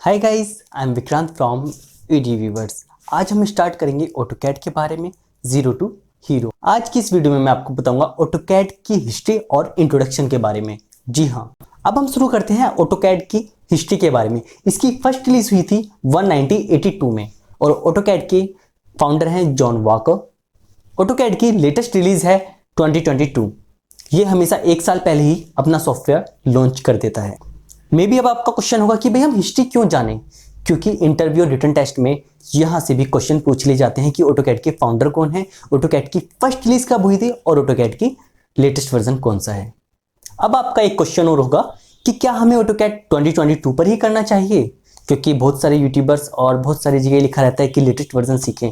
Hi guys, I am Vikrant from ED viewers. आज हम start करेंगे ऑटोकैड के बारे में जीरो टू हीरो। आज की इस वीडियो में मैं आपको बताऊंगा ऑटोकैड की हिस्ट्री और इंट्रोडक्शन के बारे में। जी हाँ, अब हम शुरू करते हैं ऑटोकैड की हिस्ट्री के बारे में। इसकी फर्स्ट रिलीज हुई थी 1982 में और ऑटोकैड के फाउंडर हैं जॉन वॉकर। ऑटोकैड की लेटेस्ट रिलीज है 2022। ये हमेशा एक साल पहले ही अपना सॉफ्टवेयर लॉन्च कर देता है। मे बी अब आपका क्वेश्चन होगा कि भाई हम हिस्ट्री क्यों जानें, क्योंकि इंटरव्यू और रिटन टेस्ट में यहाँ से भी क्वेश्चन पूछ लिए जाते हैं कि ऑटोकैड के फाउंडर कौन है, ऑटोकैड की फर्स्ट रिलीज कब हुई थी और ऑटोकैड की लेटेस्ट वर्जन कौन सा है। अब आपका एक क्वेश्चन और होगा कि क्या हमें ऑटोकैड 2022 पर ही करना चाहिए, क्योंकि बहुत सारे यूट्यूबर्स और बहुत सारी जगह लिखा रहता है कि लेटेस्ट वर्जन सीखें।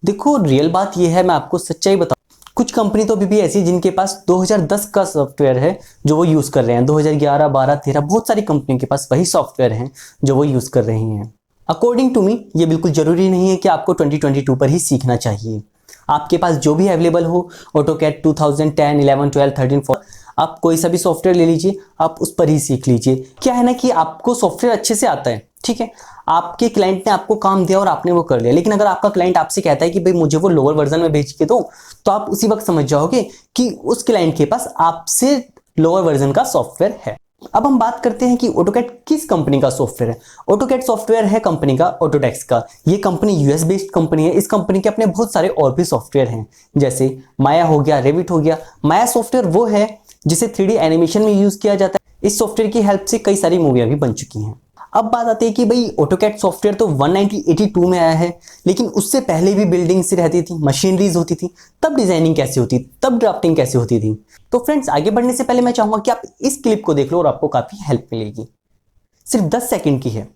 देखो, रियल बात यह है, मैं आपको सच्चाई बताऊं, कुछ कंपनी तो अभी भी ऐसी जिनके पास 2010 का सॉफ्टवेयर है जो वो यूज कर रहे हैं। 2011, 12, 13 बहुत सारी कंपनियों के पास वही सॉफ्टवेयर हैं जो वो यूज कर रही हैं। अकॉर्डिंग टू मी ये बिल्कुल जरूरी नहीं है कि आपको 2022 पर ही सीखना चाहिए। आपके पास जो भी अवेलेबल हो, ऑटोकैड 2010, 11, 12, 13, 14, आप कोई सा भी सॉफ्टवेयर ले लीजिए, आप उस पर ही सीख लीजिए। क्या है ना कि आपको सॉफ्टवेयर अच्छे से आता है, ठीक है, आपके क्लाइंट ने आपको काम दिया और आपने वो कर लिया। लेकिन अगर आपका क्लाइंट आपसे कहता है कि भाई मुझे वो लोअर वर्जन में भेज के दो, तो आप उसी वक्त समझ जाओगे कि उस क्लाइंट के पास आपसे लोअर वर्जन का सॉफ्टवेयर है। अब हम बात करते हैं कि ऑटोकैड किस कंपनी का सॉफ्टवेयर है। ऑटोकैड सॉफ्टवेयर है कंपनी का ऑटोडेस्क का। ये कंपनी यूएस बेस्ड कंपनी है। इस कंपनी के अपने बहुत सारे और भी सॉफ्टवेयर हैं, जैसे माया हो गया, रेविट हो गया। माया सॉफ्टवेयर वो है जिसे 3D एनिमेशन में यूज किया जाता है। इस सॉफ्टवेयर की हेल्प से कई सारी मूवियां भी बन चुकी हैं। अब बात आती है कि भाई ऑटोकैड सॉफ्टवेयर तो 1982 में आया है, लेकिन उससे पहले भी बिल्डिंग से रहती थी, मशीनरीज होती थी, तब डिजाइनिंग कैसे होती, तब ड्राफ्टिंग कैसे होती थी। तो फ्रेंड्स, आगे बढ़ने से पहले मैं चाहूंगा कि आप इस क्लिप को देख लो और आपको काफी हेल्प मिलेगी। सिर्फ 10 सेकंड की है।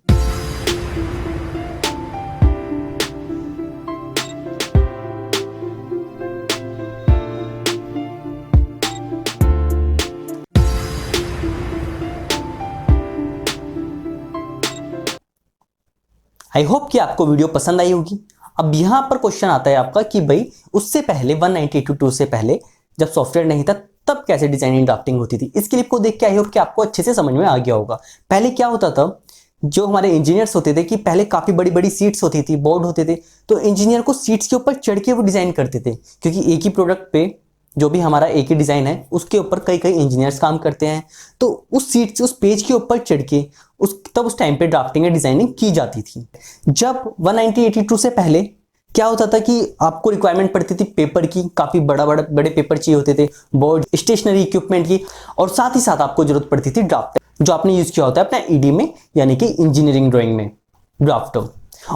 आई होप कि आपको वीडियो पसंद आई होगी। अब यहां पर क्वेश्चन आता है आपका कि भाई उससे पहले 1982 से पहले जब सॉफ्टवेयर नहीं था तब कैसे डिजाइनिंग ड्राफ्टिंग होती थी। इस क्लिप को देख के आई होप कि आपको अच्छे से समझ में आ गया होगा। पहले क्या होता था, जो हमारे इंजीनियर्स होते थे कि पहले काफी बड़ी बड़ी सीट्स होती थी, बोर्ड होते थे, तो इंजीनियर को सीट्स के ऊपर चढ़ के वो डिजाइन करते थे, क्योंकि एक ही प्रोडक्ट पे जो भी हमारा एक ही डिजाइन है उसके ऊपर कई कई इंजीनियर्स काम करते हैं। तो उस सीट से उस पेज के ऊपर चढ़ के उस टाइम पे ड्राफ्टिंग या डिजाइनिंग की जाती थी। जब 1982 से पहले क्या होता था कि आपको रिक्वायरमेंट पड़ती थी पेपर की, काफी बड़े पेपर चाहिए होते थे, बोर्ड, स्टेशनरी इक्विपमेंट की, और साथ ही साथ आपको जरूरत पड़ती थी ड्राफ्ट, जो आपने यूज किया होता है अपना ईडी में, यानी कि इंजीनियरिंग ड्राइंग में, ड्राफ्टर।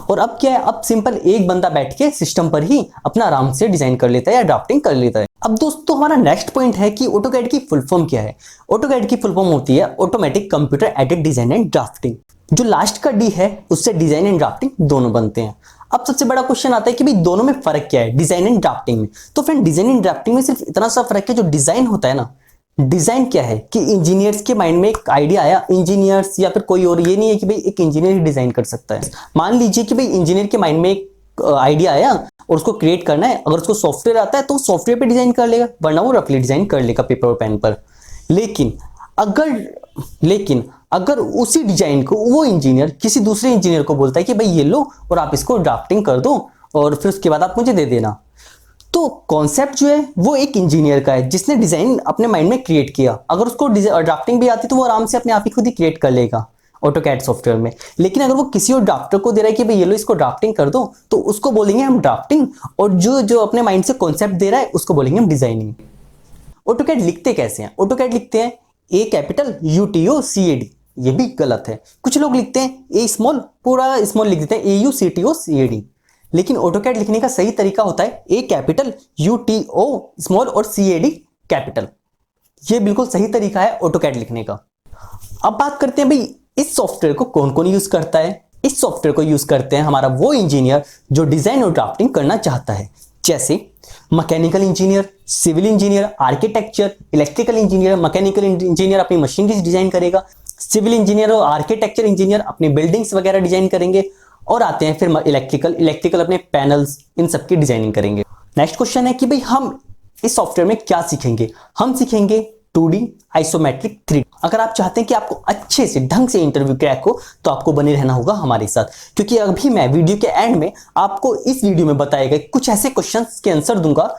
और अब क्या है, अब सिंपल एक बंदा बैठ के सिस्टम पर ही अपना आराम से डिजाइन कर लेता है या ड्राफ्टिंग कर लेता है। अब दोस्तों, हमारा नेक्स्ट पॉइंट है कि ऑटोकैड की फुल फॉर्म क्या है। ऑटोकैड की फुल फॉर्म होती है automatic computer aided design and drafting. जो लास्ट का डी है उससे डिजाइन एंड ड्राफ्टिंग दोनों बनते हैं। अब सबसे बड़ा क्वेश्चन आता है कि भाई दोनों में फर्क क्या है, डिजाइन एंड ड्राफ्टिंग में। तो फ्रेंड, डिजाइन एंड ड्राफ्टिंग में सिर्फ इतना सा फर्क है, जो डिजाइन होता है ना, डिजाइन क्या है कि इंजीनियर्स के माइंड में एक आइडिया आया, इंजीनियर्स या फिर कोई और, ये नहीं है कि भाई एक इंजीनियर ही डिजाइन कर सकता है। मान लीजिए कि भाई इंजीनियर के माइंड में एक आइडिया आया और उसको क्रिएट करना है, अगर उसको सॉफ्टवेयर आता है तो सॉफ्टवेयर पे डिजाइन कर लेगा, वरना वो रफली डिजाइन कर लेगा पेपर और पेन पर। लेकिन अगर उसी डिजाइन को वो इंजीनियर किसी दूसरे इंजीनियर को बोलता है कि भाई ये लो और आप इसको ड्राफ्टिंग कर दो और फिर उसके बाद आप मुझे दे देना, तो कॉन्सेप्ट जो है वो एक इंजीनियर का है जिसने डिजाइन अपने माइंड में क्रिएट किया। अगर उसको ड्राफ्टिंग भी आती तो वो आराम से अपने आप ही खुद ही क्रिएट कर लेगा ऑटोकैड सॉफ्टवेयर में। लेकिन अगर वो किसी और ड्राफ्टर को दे रहा है कि भाई ये लो इसको ड्राफ्टिंग कर दो, तो उसको बोलेंगे हम ड्राफ्टिंग, और जो अपने माइंड से कॉन्सेप्ट दे रहा है उसको बोलेंगे हम डिजाइनिंग। ऑटोकैड लिखते कैसे हैं? ऑटोकैड लिखते हैं ए कैपिटल UTOCAD। ये भी गलत है। कुछ लोग लिखते हैं ए स्मॉल, पूरा स्मॉल लिख देते हैं AUCTOCAD। लेकिन ऑटोकैड लिखने का सही तरीका होता है ए कैपिटल UTO स्मॉल और CAD कैपिटल। ये बिल्कुल सही तरीका है ऑटोकैड लिखने का। अब बात करते हैं भाई इस सॉफ्टवेयर को कौन कौन यूज करता है। इस सॉफ्टवेयर को यूज करते हैं हमारा वो इंजीनियर जो डिजाइन और ड्राफ्टिंग करना चाहता है, जैसे mechanical engineer, civil engineer, architecture, electrical engineer. Mechanical engineer अपनी मशीनरी डिजाइन करेगा, सिविल इंजीनियर और आर्किटेक्चर इंजीनियर अपनी बिल्डिंग्स वगैरह डिजाइन करेंगे, और आते हैं फिर इलेक्ट्रिकल अपने पैनल्स, इन सब की डिजाइनिंग करेंगे। नेक्स्ट क्वेश्चन है कि भाई हम इस सॉफ्टवेयर में क्या सीखेंगे। हम सीखेंगे 2D आइसोमेट्रिक 3D। अगर आप चाहते हैं कि आपको अच्छे से ढंग से इंटरव्यू क्रैक हो तो आपको बने रहना होगा हमारे साथ, क्योंकि अभी मैं वीडियो के एंड में आपको इस वीडियो में बताए गए कुछ ऐसे क्वेश्चंस के आंसर दूंगा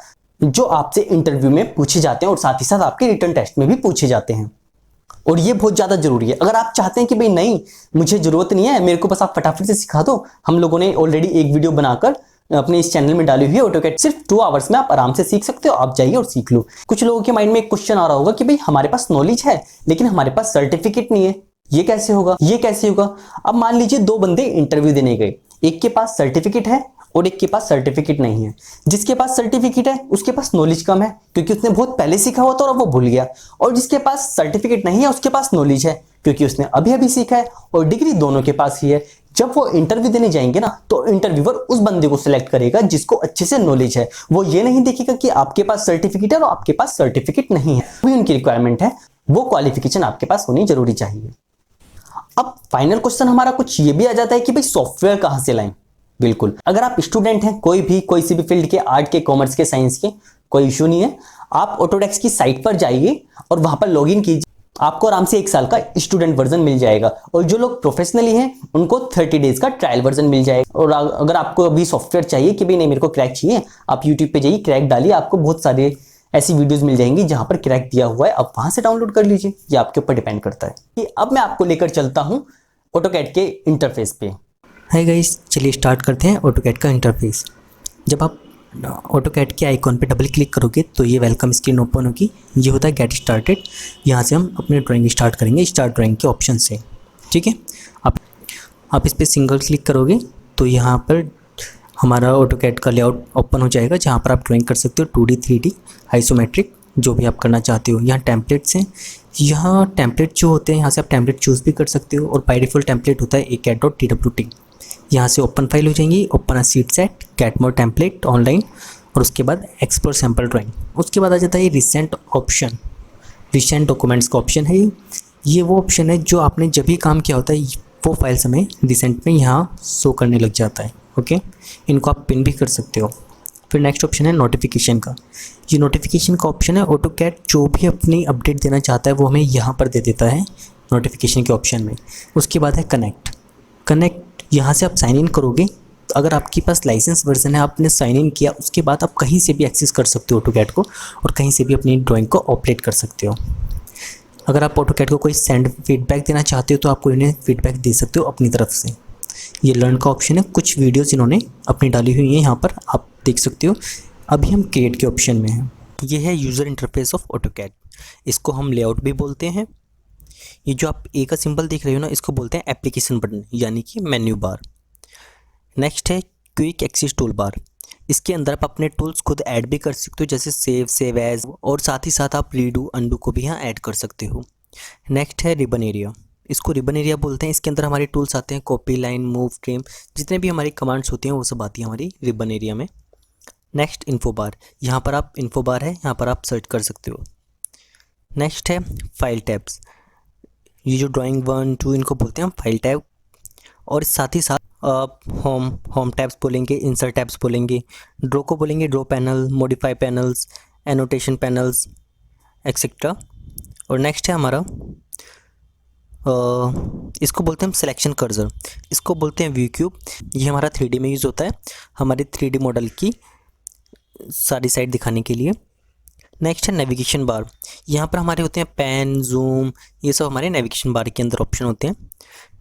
जो आपसे इंटरव्यू में पूछे जाते हैं और साथ ही साथ आपके रिटन टेस्ट में भी पूछे जाते हैं। और ये बहुत ज्यादा जरूरी है। अगर आप चाहते हैं कि भाई नहीं, मुझे जरूरत नहीं है, मेरे को बस आप फटाफट से सिखा दो, हम लोगों ने ऑलरेडी एक वीडियो बनाकर अपने इस चैनल में डाली हुई है ऑटोकैड, सिर्फ 2 आवर्स में आप आराम से सीख सकते हो। आप जाइए और सीख लो। कुछ लोगों के माइंड में एक क्वेश्चन आ रहा होगा कि भाई हमारे पास नॉलेज है लेकिन हमारे पास सर्टिफिकेट नहीं है, ये कैसे होगा, ये कैसे होगा। अब मान लीजिए 2 बंदे इंटरव्यू देने गए, एक के पास सर्टिफिकेट है और एक के पास सर्टिफिकेट नहीं है। जिसके पास सर्टिफिकेट है उसके पास नॉलेज कम है क्योंकि उसने बहुत पहले सीखा हुआ था और वो भूल गया, और जिसके पास सर्टिफिकेट नहीं है उसके पास नॉलेज है क्योंकि उसने अभी अभी सीखा है, और डिग्री दोनों के पास ही है। जब वो इंटरव्यू देने जाएंगे ना तो इंटरव्यूअर उस बंदे को सिलेक्ट करेगा जिसको अच्छे से नॉलेज है। वो ये नहीं देखेगा कि आपके पास सर्टिफिकेट है और आपके पास सर्टिफिकेट नहीं है, वही उनकी रिक्वायरमेंट है, वो क्वालिफिकेशन आपके पास होनी जरूरी चाहिए। अब फाइनल क्वेश्चन हमारा कुछ ये भी आ जाता है कि भाई सॉफ्टवेयर कहां से लाएं। बिल्कुल, अगर आप स्टूडेंट हैं, कोई सी भी फील्ड के, आर्ट के, कॉमर्स के, साइंस के, कोई इशू नहीं है। आप ऑटोडेस्क की साइट पर जाइए और वहां पर लॉगिन कीजिए, आपको आराम से 1 साल का स्टूडेंट वर्जन मिल जाएगा। और जो लोग प्रोफेशनली हैं उनको 30 डेज का ट्रायल वर्जन मिल जाएगा। और अगर आपको अभी सॉफ्टवेयर चाहिए कि भाई नहीं मेरे को क्रैक चाहिए, आप यूट्यूब पे जाइए, क्रैक डालिए, आपको बहुत सारे ऐसी वीडियोस मिल जाएंगी जहां पर क्रैक दिया हुआ है, आप वहां से डाउनलोड कर लीजिए। ये आपके ऊपर डिपेंड करता है। कि अब मैं आपको लेकर चलता हूं ऑटोकैड के इंटरफेस पे। हाय गाइस, चलिए स्टार्ट करते हैं ऑटोकैड का इंटरफेस। जब आप ऑटोकैड के आइकॉन पे डबल क्लिक करोगे तो ये वेलकम स्क्रीन ओपन होगी। ये होता है गेट स्टार्टेड। यहाँ से हम अपनी ड्राइंग स्टार्ट करेंगे स्टार्ट ड्राइंग के ऑप्शन से। ठीक है, आप इस पर सिंगल क्लिक करोगे तो यहाँ पर हमारा ऑटोकैड का लेआउट ओपन हो जाएगा, जहाँ पर आप ड्राइंग कर सकते हो 2D 3D आइसोमेट्रिक, जो भी आप करना चाहते हो। यहाँ टेम्पलेट्स हैं, यहाँ टेम्पलेट जो होते हैं यहाँ से आप टेम्पलेट चूज़ भी कर सकते हो। और बाय डिफ़ॉल्ट टेम्पलेट होता है ACAD.TWT। यहाँ से ओपन फाइल हो जाएंगी, open a seat set, get more template online, और उसके बाद एक्सप्लोर सैम्पल ड्राइंग। उसके बाद आ जाता है रिसेंट ऑप्शन, रिसेंट डॉक्यूमेंट्स का ऑप्शन है। ये वो ऑप्शन है जो आपने जब भी काम किया होता है वो फाइल्स हमें रिसेंट में यहाँ शो करने लग जाता है। ओके, इनको आप पिन भी कर सकते हो। फिर नेक्स्ट ऑप्शन है नोटिफिकेशन का। ये नोटिफिकेशन का ऑप्शन है, ऑटोकैड जो भी अपनी अपडेट देना चाहता है वो हमें यहाँ पर दे देता है नोटिफिकेशन के ऑप्शन में। उसके बाद है कनेक्ट, यहाँ से आप साइन इन करोगे। अगर आपके पास लाइसेंस वर्जन है, आपने साइन इन किया, उसके बाद आप कहीं से भी एक्सेस कर सकते हो ऑटोकैड को और कहीं से भी अपनी ड्राइंग को ऑपरेट कर सकते हो। अगर आप ऑटोकैड को कोई सेंड फीडबैक देना चाहते हो तो आप कोई फीडबैक दे सकते हो अपनी तरफ से। ये लर्न का ऑप्शन है, कुछ वीडियोस इन्होंने अपनी डाली हुई हैं, यहाँ पर आप देख सकते हो। अभी हम क्रिएट के ऑप्शन में हैं। ये है यूज़र इंटरफेस ऑफ ऑटोकैड, इसको हम लेआउट भी बोलते हैं। ये जो आप ए का सिंबल देख रहे हो ना, इसको बोलते हैं एप्लीकेशन बटन, यानी कि मेन्यू बार। नेक्स्ट है क्विक एक्सेस टूल बार। इसके अंदर आप अपने टूल्स खुद ऐड भी कर सकते हो, जैसे सेव एज, और साथ ही साथ आप रीडू अंडू को भी यहाँ ऐड कर सकते हो। नेक्स्ट है रिबन एरिया, इसको रिबन एरिया बोलते हैं। इसके अंदर हमारे टूल्स आते हैं, कॉपी, लाइन, मूव, ट्रिम, जितने भी हमारी कमांड्स होती हैं वो सब आती हैं हमारी रिबन एरिया में। नेक्स्ट इन्फो बार, यहाँ पर आप इन्फो बार है, यहाँ पर आप सर्च कर सकते हो। नेक्स्ट है फाइल टैब्स, ये जो ड्राइंग 1 2 इनको बोलते हैं हम फाइल टैब। और साथ ही साथ होम टैब्स बोलेंगे, इंसर्ट टैब्स बोलेंगे, ड्रॉ को बोलेंगे draw panel, modify panels, annotation panels etcetera. और नेक्स्ट है हमारा इसको बोलते हैं हम सिलेक्शन कर्सर, इसको बोलते हैं व्यू क्यूब। ये हमारा 3D में यूज़ होता है, हमारे 3D मॉडल की सारी साइड दिखाने के लिए। नेक्स्ट है नेविगेशन बार, यहाँ पर हमारे होते हैं पेन, जूम, ये सब हमारे नेविगेशन बार के अंदर ऑप्शन होते हैं।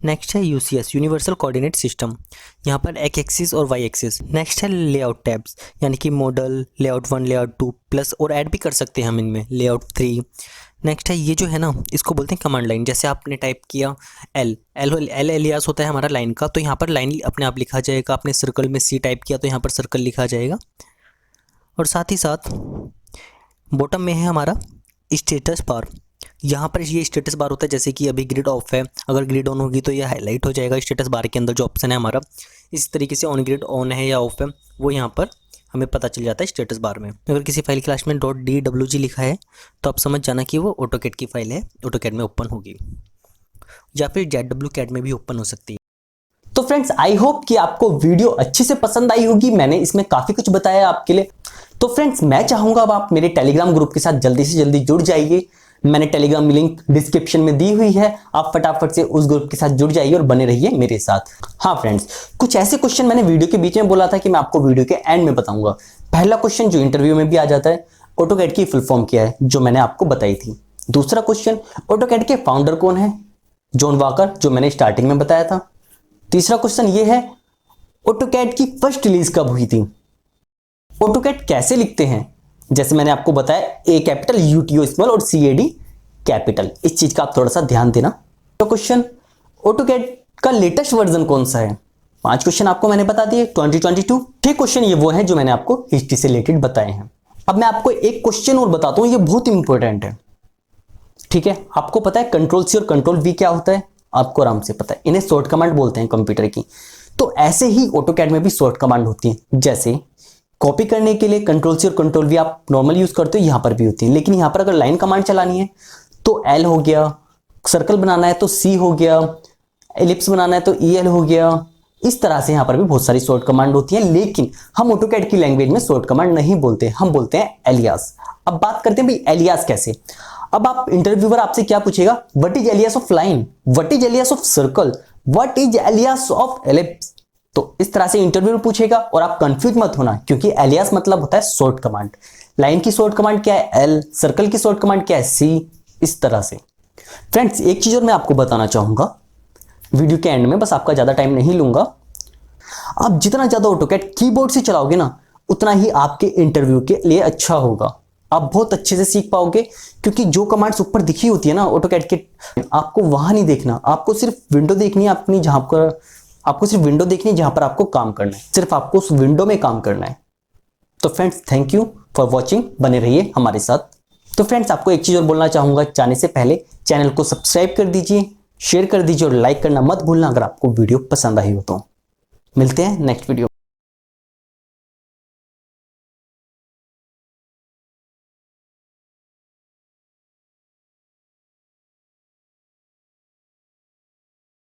नेक्स्ट है UCS, यूनिवर्सल कोऑर्डिनेट सिस्टम, यहाँ पर एक्स एक्सिस और वाई एक्सिस। नेक्स्ट है लेआउट टैब्स, यानी कि मॉडल, लेआउट 1, लेआउट 2 प्लस, और ऐड भी कर सकते हैं हम इनमें लेआउट 3। नेक्स्ट है ये जो है ना, इसको बोलते हैं कमांड लाइन। जैसे आपने टाइप किया एल एलियास होता है हमारा लाइन का, तो यहाँ पर लाइन अपने आप लिखा जाएगा। आपने सर्कल में C टाइप किया तो यहाँ पर सर्कल लिखा जाएगा। और साथ ही साथ बॉटम में है हमारा स्टेटस बार, यहाँ पर ये स्टेटस बार होता है। जैसे कि अभी ग्रिड ऑफ है, अगर ग्रिड ऑन होगी तो ये हाईलाइट हो जाएगा स्टेटस बार के अंदर जो ऑप्शन है हमारा। इस तरीके से ऑन ग्रिड ऑन है या ऑफ है वो यहाँ पर हमें पता चल जाता है स्टेटस बार में। अगर किसी फाइल क्लास में .dwg लिखा है तो आप समझ जाना कि वो ऑटोकैड की फाइल है, ऑटोकैड में ओपन होगी, या फिर ZWCAD में भी ओपन हो सकती है। तो फ्रेंड्स, आई होप कि आपको वीडियो अच्छे से पसंद आई होगी। मैंने इसमें काफी कुछ बताया आपके लिए। तो फ्रेंड्स, मैं चाहूंगा अब आप मेरे टेलीग्राम ग्रुप के साथ जल्दी से जल्दी जुड़ जाइए। मैंने टेलीग्राम लिंक डिस्क्रिप्शन में दी हुई है, आप फटाफट से उस ग्रुप के साथ जुड़ जाइए और बने रहिए मेरे साथ। हाँ फ्रेंड्स, कुछ ऐसे क्वेश्चन मैंने वीडियो के बीच में बोला था कि मैं आपको वीडियो के एंड में बताऊंगा। पहला क्वेश्चन जो इंटरव्यू में भी आ जाता है, ऑटोकैड की फुल फॉर्म क्या है, जो मैंने आपको बताई थी। दूसरा क्वेश्चन, ऑटोकैड के फाउंडर कौन है, जॉन वॉकर, जो मैंने स्टार्टिंग में बताया था। तीसरा क्वेश्चन ये है, ऑटोकैड की फर्स्ट रिलीज कब हुई थी। ऑटोकैड कैसे लिखते हैं, जैसे मैंने आपको बताया ए कैपिटल, यूटीओ स्मॉल और CAD कैपिटल, इस चीज का आप थोड़ा सा ध्यान देना। तो क्वेश्चन, ऑटोकैड का लेटेस्ट वर्जन कौन सा है। 5 क्वेश्चन आपको मैंने बता दिए 2022। 6 क्वेश्चन ये वो हैं जो मैंने आपको हिस्ट्री से रिलेटेड बताए हैं। अब मैं आपको एक क्वेश्चन और बताता हूं, ये बहुत इंपॉर्टेंट है। ठीक है, आपको पता है Ctrl+C और Ctrl+V क्या होता है, आपको आराम से पता है, इन्हें शॉर्ट कमांड बोलते हैं कंप्यूटर की। तो ऐसे ही ऑटोकैड में भी शॉर्ट कमांड होती है। जैसे कॉपी करने के लिए Ctrl+C और Ctrl+V आप नॉर्मल यूज करते हो, यहां पर भी होती है, लेकिन यहां पर अगर लाइन कमांड चलानी है तो L हो गया, सर्कल बनाना है तो C हो गया, एलिप्स बनाना है तो EL हो गया। इस तरह से यहां पर भी बहुत सारी शॉर्ट कमांड होती है, लेकिन हम ऑटोकैड की लैंग्वेज में शॉर्ट कमांड नहीं बोलते, हम बोलते हैं एलियास। अब बात करते हैं भाई एलियास कैसे। अब आप इंटरव्यूअर आपसे क्या पूछेगा, what is alias of line, what is alias of circle, what is alias of ellipse. तो इस तरह से इंटरव्यूअर पूछेगा और आप कंफ्यूज मत होना, क्योंकि एलियास मतलब होता है शॉर्ट कमांड। लाइन की शॉर्ट कमांड क्या है L, सर्कल की शॉर्ट कमांड क्या है C, इस तरह से। फ्रेंड्स, एक चीज और मैं आपको बताना चाहूंगा वीडियो के एंड में, बस आपका ज्यादा टाइम नहीं लूंगा। आप जितना ज्यादा ऑटोकैड कीबोर्ड से चलाओगे ना, उतना ही आपके इंटरव्यू के लिए अच्छा होगा। आप बहुत अच्छे से सीख पाओगे, क्योंकि जो कमांड्स ऊपर दिखी होती है ना ऑटोकैड के, आपको वहां नहीं देखना, आपको सिर्फ विंडो देखनी है अपनी, जहां पर आपको सिर्फ विंडो देखनी है जहां पर आपको काम करना है, सिर्फ आपको उस विंडो में काम करना है। तो friends, thank you for watching, बने रहिए हमारे साथ। तो फ्रेंड्स, आपको एक चीज और बोलना चाहूंगा, जाने से पहले चैनल को सब्सक्राइब कर दीजिए, शेयर कर दीजिए और लाइक करना मत भूलना अगर आपको वीडियो पसंद आई हो तो। मिलते हैं नेक्स्ट वीडियो में।